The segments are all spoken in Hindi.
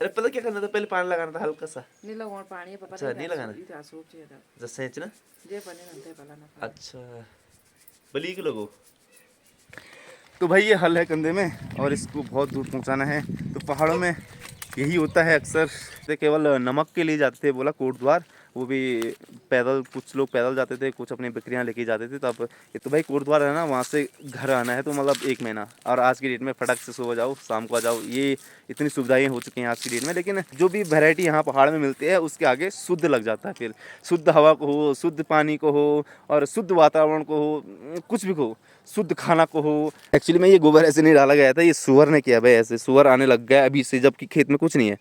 अरे पता क्या करना था, पहले पानी लगाना था हल्का सा। नहीं लगाना पानी पापा अच्छा नहीं लगाना इधर सूप चाहिए था जैसे सेंचना। जे बने नंते पला ना। अच्छा बली के लोगो। तो भाई ये हल है कंधे में और इसको बहुत दूर पहुंचाना है। तो पहाड़ों में यही होता है अक्सर। से केवल नमक के लिए जाते थे बोला कोटद्वार, वो भी पैदल, कुछ लोग पैदल जाते थे, कुछ अपनी बकरियां लेके जाते थे। तब ये तो भाई कोटद्वार है ना, वहाँ से घर आना है तो मतलब 1 महीना। और आज की डेट में फटक से सुबह जाओ शाम को आ जाओ, ये इतनी सुविधाएं हो चुकी हैं आज की डेट में। लेकिन जो भी वैरायटी यहाँ पहाड़ में मिलती है उसके आगे शुद्ध लग जाता है। फिर शुद्ध हवा को हो, शुद्ध पानी को हो और शुद्ध वातावरण को हो, कुछ भी हो, शुद्ध खाना को हो। एक्चुअली में ये गोबर ऐसे नहीं डाला गया था, ये सुअर ने किया भाई। ऐसे सुअर आने लग गया अभी से, जबकि खेत में कुछ नहीं है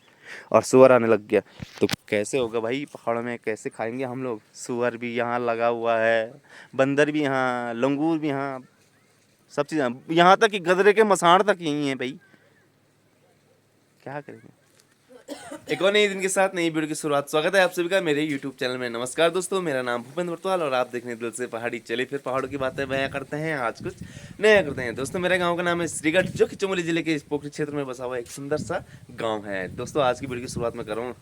और सुअर आने लग गया। तो कैसे होगा भाई पहाड़ों में, कैसे खाएंगे हम लोग। सुअर भी यहाँ लगा हुआ है, बंदर भी यहाँ, लंगूर भी यहाँ, सब चीज़ यहाँ तक कि गदरे के मसाण तक यही है भाई। क्या करेंगे। एक और नई दिन के साथ नई वीडियो की शुरुआत। स्वागत है आप सभी का मेरे YouTube चैनल में। नमस्कार दोस्तों, मेरा नाम भूपेंद्र वर्तवाल और आप देख रहे हैं दिल से पहाड़ी। चलिए फिर पहाड़ों की बातें बयां करते हैं, आज कुछ नया करते हैं। दोस्तों मेरे गांव का नाम है श्रीगढ़, जो कि चमोली जिले के पोखरी क्षेत्र में बसा हुआ एक सुंदर सा गाँव है। दोस्तों आज की वीडियो की शुरुआत में कर रहा हूँ,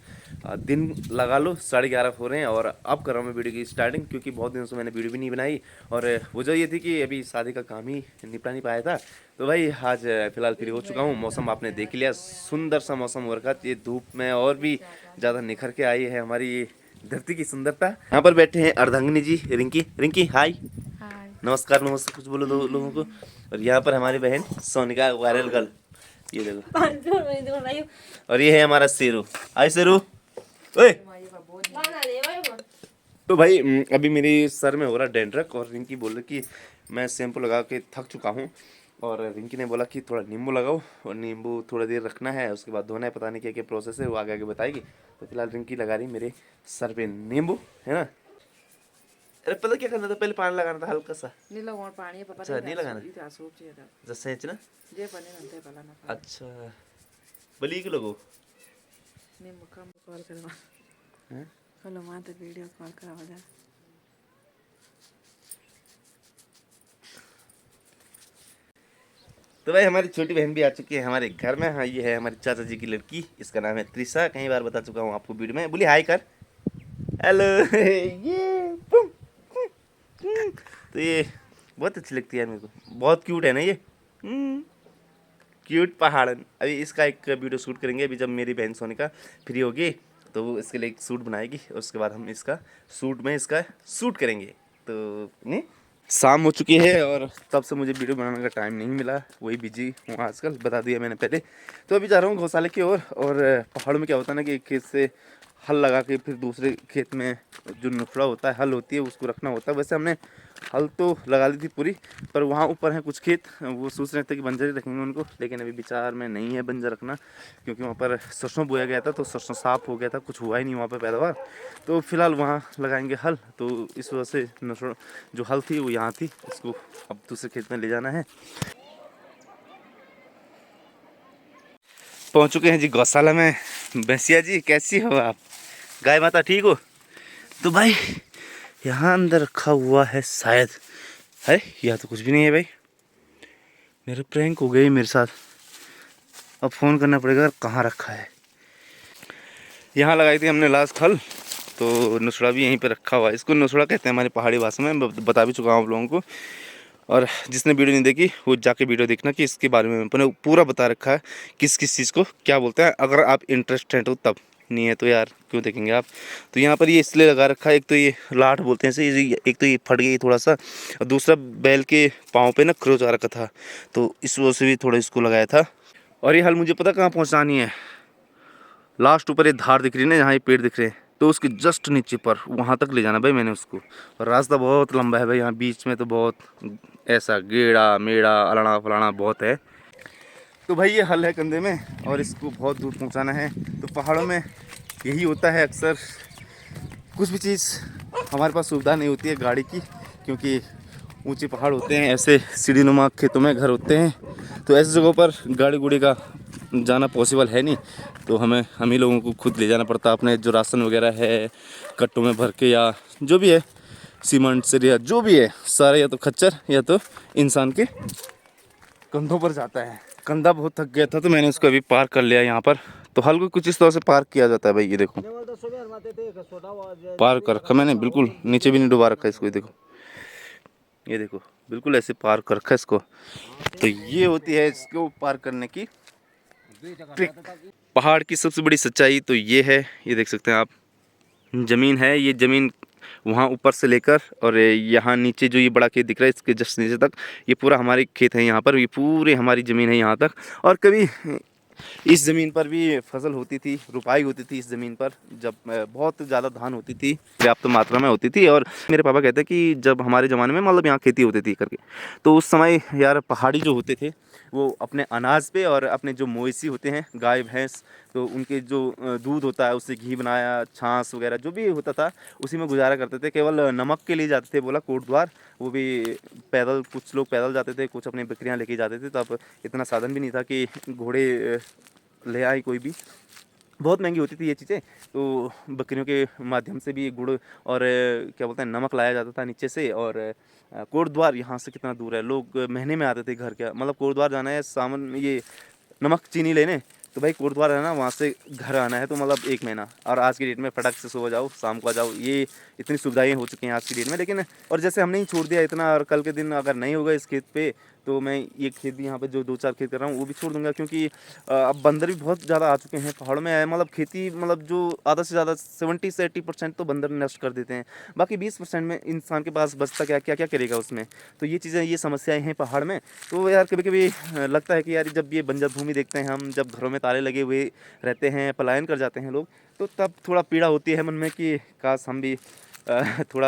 दिन लगा लो 11:30 हो रहे हैं और अब कर रहा हूँ मैं वीडियो की स्टार्टिंग, क्योंकि बहुत दिनों से मैंने वीडियो भी नहीं बनाई। और वजह ये थी कि अभी शादी का काम ही निपटा नहीं पाया था। तो भाई आज फिलहाल फ्री हो चुका हूँ। मौसम आपने देख लिया, सुंदर सा मौसम हो रखा। ये धूप में और भी ज़्यादा निखर के आई है हमारी ये धरती की सुंदरता। यहाँ पर बैठे हैं अर्धांगिनी जी, रिंकी। रिंकी हाय, नमस्कार। नमस्ते कुछ बोलो दो लोगों को। और यहाँ पर हमारी बहन सोनिका, वायरल गर्ल, ये देखो। और ये है हमारा शेरू। हाय शेरू। ओए तो भाई अभी मेरी सर में हो रहा डैंड्रफ और रिंकी बोल रही कि मैं शैम्पू लगा के थक चुका हूँ। और रिंकी ने बोला कि थोड़ा नींबू लगाओ और नींबू थोड़ा देर रखना है, उसके बाद धोना है। पता नहीं क्या क्या प्रोसेस है, वो आगे आगे बताएगी। तो फिलहाल रिंकी लगा रही मेरे सर पे नींबू, है ना। अरे पता क्या करना था, पहले पानी लगाना था हल्का सा। नहीं लगाना पानी पापा अच्छा नहीं लगाना इधर सूप चाहिए था जैसे सेंचना। जे बने नंते पला ना। अच्छा बली के लोगो। नहीं मुकाम कॉल करवा हैं हेलो मां तो वीडियो कॉल करवा जा। तो भाई हमारी छोटी बहन भी आ चुकी है हमारे घर में। हाँ ये है हमारी चाचा जी की लड़की, इसका नाम है त्रिशा। कई बार बता चुका हूँ आपको वीडियो में। बोली हाय कर, हेलो। ये तो ये बहुत अच्छी लगती है मेरे को, बहुत क्यूट है ना ये, क्यूट पहाड़न। अभी इसका एक वीडियो शूट करेंगे। अभी जब मेरी बहन सोनिका फ्री होगी तो वो इसके लिए एक सूट बनाएगी और उसके बाद हम इसका सूट में इसका शूट करेंगे। तो नहीं, शाम हो चुकी है और तब से मुझे वीडियो बनाने का टाइम नहीं मिला, वही बिजी हूँ आजकल, बता दिया मैंने पहले। तो अभी जा रहा हूँ गौशाले की ओर। और पहाड़ों में क्या होता है ना कि एक खेत से हल लगा के फिर दूसरे खेत में जो नुफड़ा होता है, हल होती है, उसको रखना होता है। वैसे हमने हल तो लगा ली थी पूरी, पर वहाँ ऊपर हैं कुछ खेत, वो सोच रहे थे कि बंजर ही रखेंगे उनको। लेकिन अभी विचार में नहीं है बंजर रखना, क्योंकि वहाँ पर सरसों बोया गया था तो सरसों साफ हो गया था, कुछ हुआ ही नहीं वहाँ पर पैदावार। तो फिलहाल वहाँ लगाएंगे हल। तो इस वजह से जो हल थी वो यहाँ थी, इसको अब दूसरे खेत में ले जाना है। पहुँच चुके हैं जी गौशाला में। भैंसिया जी कैसी हो आप, गाय माता ठीक हो। तो भाई यहाँ अंदर रखा हुआ है शायद, है या तो कुछ भी नहीं है भाई। मेरे प्रैंक हो गई मेरे साथ, अब फ़ोन करना पड़ेगा कहाँ रखा है। यहाँ लगाई थी हमने लास्ट हल, तो नुसड़ा भी यहीं पे रखा हुआ है। इसको नुसड़ा कहते हैं हमारी पहाड़ी भाषा में, बता भी चुका हूँ आप लोगों को। और जिसने वीडियो नहीं देखी वो जाके वीडियो देखना कि इसके बारे में मैंने पूरा बता रखा है किस किस चीज़ को क्या बोलते हैं, अगर आप इंटरेस्टेड हो तब। नहीं है तो यार क्यों देखेंगे आप। तो यहाँ पर ये इसलिए लगा रखा है, एक तो ये लाठ बोलते हैं इसे, एक तो ये फट गई थोड़ा सा, और दूसरा बैल के पाँव पे ना खरोच आ रखा था, तो इस वजह से भी थोड़ा इसको लगाया था। और ये हल मुझे पता कहाँ पहुँचानी है, लास्ट ऊपर ये धार दिख रही है ना, यहाँ ये पेड़ दिख रहे हैं, तो उसके जस्ट नीचे पर वहाँ तक ले जाना भाई मैंने उसको। और रास्ता बहुत लंबा है भाई, यहाँ बीच में तो बहुत ऐसा गेड़ा मेड़ा अलाना फलाना बहुत है। तो भाई ये हल है कंधे में और इसको बहुत दूर पहुँचाना है। तो पहाड़ों में यही होता है अक्सर, कुछ भी चीज़ हमारे पास सुविधा नहीं होती है गाड़ी की, क्योंकि ऊंचे पहाड़ होते हैं, ऐसे सीढ़ीनुमा खेतों में घर होते हैं, तो ऐसी जगहों पर गाड़ी गुड़ी का जाना पॉसिबल है नहीं। तो हम ही लोगों को खुद ले जाना पड़ता है। अपने जो राशन वगैरह है कट्टों में भर के, या जो भी है सीमेंट से, या जो भी है सारा या तो खच्चर या तो इंसान के कंधों पर जाता है। कंधा बहुत थक गया था तो मैंने उसको अभी पार कर लिया यहाँ पर, तो हल को कुछ इस तरह से पार्क किया जाता है भाई। ये देखो पार्क कर रखा मैंने, बिल्कुल नीचे भी नहीं डुबा रखा इसको। ये देखो बिल्कुल ऐसे पार्क कर रखा है इसको। तो ये होती है इसको पार्क करने की ट्रिक। पहाड़ की सबसे बड़ी सच्चाई तो ये है, ये देख सकते हैं आप, ज़मीन है, ये ज़मीन वहाँ ऊपर से लेकर और यहाँ नीचे जो ये बड़ा खेत दिख रहा है इसके जस्ट नीचे तक ये पूरा हमारे खेत है। यहाँ पर ये पूरे हमारी ज़मीन है यहाँ तक। और कभी इस ज़मीन पर भी फसल होती थी, रुपाई होती थी इस ज़मीन पर, जब बहुत ज़्यादा धान होती थी, पर्याप्त मात्रा में होती थी। और मेरे पापा कहते हैं कि जब हमारे ज़माने में मतलब यहाँ खेती होती थी करके, तो उस समय यार पहाड़ी जो होते थे वो अपने अनाज पे और अपने जो मवेशी होते हैं गाय भैंस, तो उनके जो दूध होता है उससे घी बनाया, छाछ वगैरह जो भी होता था उसी में गुजारा करते थे। केवल नमक के लिए जाते थे बोला कोटद्वार, वो भी पैदल, कुछ लोग पैदल जाते थे, कुछ अपनी बकरियां लेके जाते थे। तब इतना साधन भी नहीं था कि घोड़े ले आए कोई भी, बहुत महंगी होती थी ये चीज़ें। तो बकरियों के माध्यम से भी गुड़ और क्या बोलते हैं नमक लाया जाता था नीचे से। और कोटद्वार यहाँ से कितना दूर है, लोग महीने में आते थे घर के, मतलब कोटद्वार जाना है सामान ये नमक चीनी लेने, तो भाई कोटद्वार है ना, वहाँ से घर आना है तो मतलब 1 महीना। और आज की डेट में फटक से सुबह जाओ शाम को आ जाओ, ये इतनी सुविधाएं हो चुकी हैं आज की डेट में। लेकिन और जैसे हमने ही छोड़ दिया इतना, और कल के दिन अगर नहीं होगा इस खेत पे तो मैं ये खेत भी यहाँ पे जो 2-4 खेत कर रहा हूँ वो भी छोड़ दूंगा, क्योंकि अब बंदर भी बहुत ज़्यादा आ चुके हैं पहाड़ों में। मतलब खेती, मतलब जो आधा से ज़्यादा 70 से 80% तो बंदर नष्ट कर देते हैं, बाकी 20% में इंसान के पास बचता क्या क्या क्या करेगा उसमें। तो ये चीज़ें, ये समस्याएं हैं पहाड़ में। तो यार कभी कभी लगता है कि यार जब ये बंजर भूमि देखते हैं हम, जब घरों में ताले लगे हुए रहते हैं, पलायन कर जाते हैं लोग, तो तब थोड़ा पीड़ा होती है मन में कि काश हम भी थोड़ा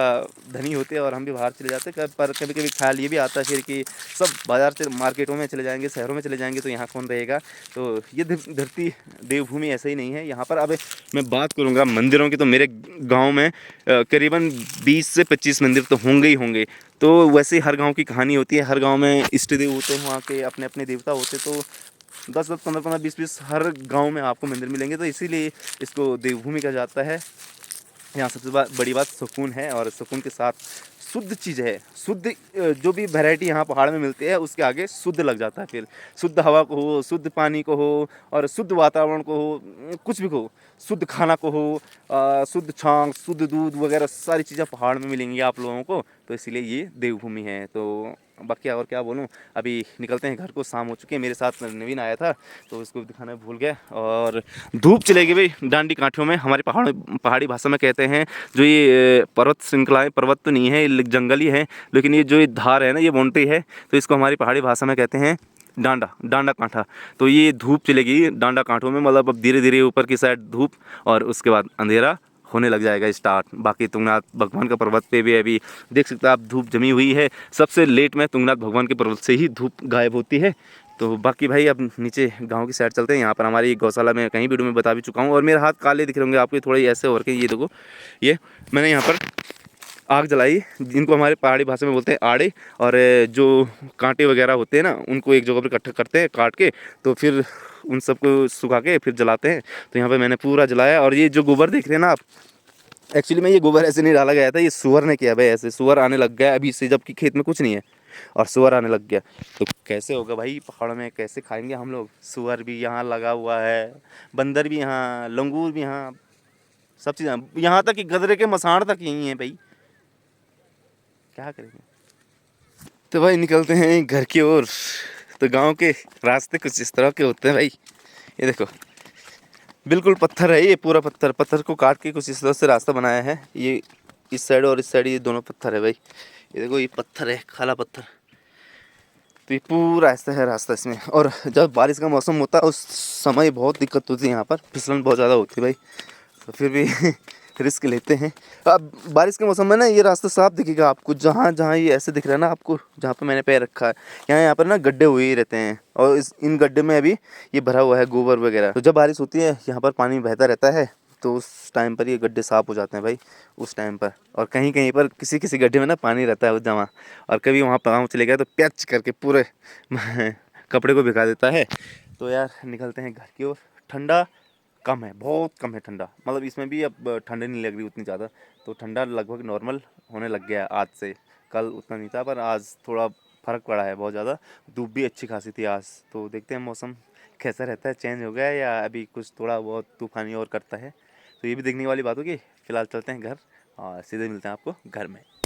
धनी होते और हम भी बाहर चले जाते। पर कभी कभी ख्याल ये भी आता है फिर कि सब बाज़ार से मार्केटों में चले जाएंगे, शहरों में चले जाएंगे, तो यहाँ कौन रहेगा। तो ये धरती देवभूमि ऐसे ही नहीं है यहाँ पर। अब मैं बात करूँगा मंदिरों की, तो मेरे गांव में करीबन 20 से 25 मंदिर तो होंगे ही होंगे। तो वैसे ही हर गांव की कहानी होती है, हर गांव में इष्ट देव होते हैं, वहाँ के अपने अपने देवता होते, तो 10-10, 15-15, 20-20 हर गांव में आपको मंदिर मिलेंगे। तो इसीलिए इसको देवभूमि कहा जाता है। यहाँ सबसे बड़ी बात सुकून है, और सुकून के साथ शुद्ध चीज़ है। शुद्ध जो भी वैरायटी यहाँ पहाड़ में मिलती है उसके आगे शुद्ध लग जाता है। फिर शुद्ध हवा को हो, शुद्ध पानी को हो, और शुद्ध वातावरण को हो, कुछ भी हो, शुद्ध खाना को हो, शुद्ध छांग, शुद्ध दूध वगैरह सारी चीज़ें पहाड़ में मिलेंगी आप लोगों को। तो इसीलिए ये देवभूमि है। तो बाकी और क्या बोलूँ, अभी निकलते हैं घर को, शाम हो चुकी है। मेरे साथ नवीन आया था तो उसको दिखाना भूल गया। और धूप चलेगी भाई डांडी काठियों में, हमारे पहाड़ी भाषा में कहते हैं, जो ये पर्वत श्रृंखलाएं, पर्वत तो नहीं है, ये जंगल ही है, लेकिन ये जो ये धार है ना, ये बाउंड्री है, तो इसको हमारी पहाड़ी भाषा में कहते हैं डांडा कांठा। तो ये धूप चलेगी डांडा कांठों में, मतलब अब धीरे धीरे ऊपर की साइड धूप, और उसके बाद अंधेरा होने लग जाएगा स्टार्ट। बाकी तुंगनाथ भगवान का पर्वत पे भी अभी देख सकते हैं आप धूप जमी हुई है। सबसे लेट में तुंगनाथ भगवान के पर्वत से ही धूप गायब होती है। तो बाकी भाई अब नीचे गांव की साइड चलते हैं। यहाँ पर हमारी गौशाला में कहीं वीडियो में बता भी चुका हूँ, और मेरे हाथ काले दिख रहे होंगे आपको थोड़े ऐसे और के। ये देखो, ये मैंने यहाँ पर आग जलाई, जिनको हमारे पहाड़ी भाषा में बोलते हैं आड़े, और जो कांटे वगैरह होते हैं ना उनको एक जगह पर इकट्ठा करते हैं काट के, तो फिर उन सबको सुखा के फिर जलाते हैं। तो यहाँ पे मैंने पूरा जलाया। और ये जो गोबर देख रहे हैं ना आप, एक्चुअली में ये गोबर ऐसे नहीं डाला गया था, ये सुअर ने किया भाई। ऐसे सुअर आने लग गया अभी से, जबकि खेत में कुछ नहीं है और सुअर आने लग गया। तो कैसे होगा भाई पहाड़ में, कैसे खाएंगे हम लोग। सुअर भी यहाँ लगा हुआ है, बंदर भी यहाँ, लंगूर भी यहाँ, सब चीज़ यहाँ तक कि गदरे के मसाण तक यही है भाई, क्या करेंगे। तो भाई निकलते हैं घर की ओर। तो गांव के रास्ते कुछ इस तरह के होते हैं भाई। ये देखो बिल्कुल पत्थर है, ये पूरा पत्थर को काट के कुछ इस तरह से रास्ता बनाया है। ये इस साइड और इस साइड ये दोनों पत्थर है भाई। ये देखो, ये पत्थर है, काला पत्थर। तो ये पूरा ऐसा है रास्ता इसमें। और जब बारिश का मौसम होता है उस समय बहुत दिक्कत होती है, यहाँ पर फिसलन बहुत ज़्यादा होती है भाई। तो फिर भी रिस्क लेते हैं। अब बारिश के मौसम में ना ये रास्ता साफ दिखेगा आपको, जहाँ जहाँ ये ऐसे दिख रहा है ना आपको, जहाँ पे मैंने पैर रखा है, यहाँ पर ना गड्ढे हुए ही रहते हैं, और इन गड्ढे में अभी ये भरा हुआ है गोबर वगैरह। तो जब बारिश होती है यहाँ पर पानी बहता रहता है, तो उस टाइम पर ये गड्ढे साफ हो जाते हैं भाई, उस टाइम पर। और कहीं कहीं पर किसी किसी गड्ढे में ना पानी रहता है जमा, और कभी वहाँ पाँव चले गए तो प्याच करके पूरे कपड़े को भिगा देता है। तो यार निकलते हैं घर की ओर। ठंडा कम है, बहुत कम है ठंडा, मतलब इसमें भी अब ठंड नहीं लग रही उतनी ज़्यादा। तो ठंडा लगभग नॉर्मल होने लग गया है आज से। कल उतना नहीं था, पर आज थोड़ा फ़र्क पड़ा है बहुत ज़्यादा। धूप भी अच्छी खासी थी आज। तो देखते हैं मौसम कैसा रहता है, चेंज हो गया है या अभी कुछ थोड़ा बहुत तूफानी और करता है, तो ये भी देखने वाली बात होगी। फिलहाल चलते हैं घर और सीधे मिलते हैं आपको घर में।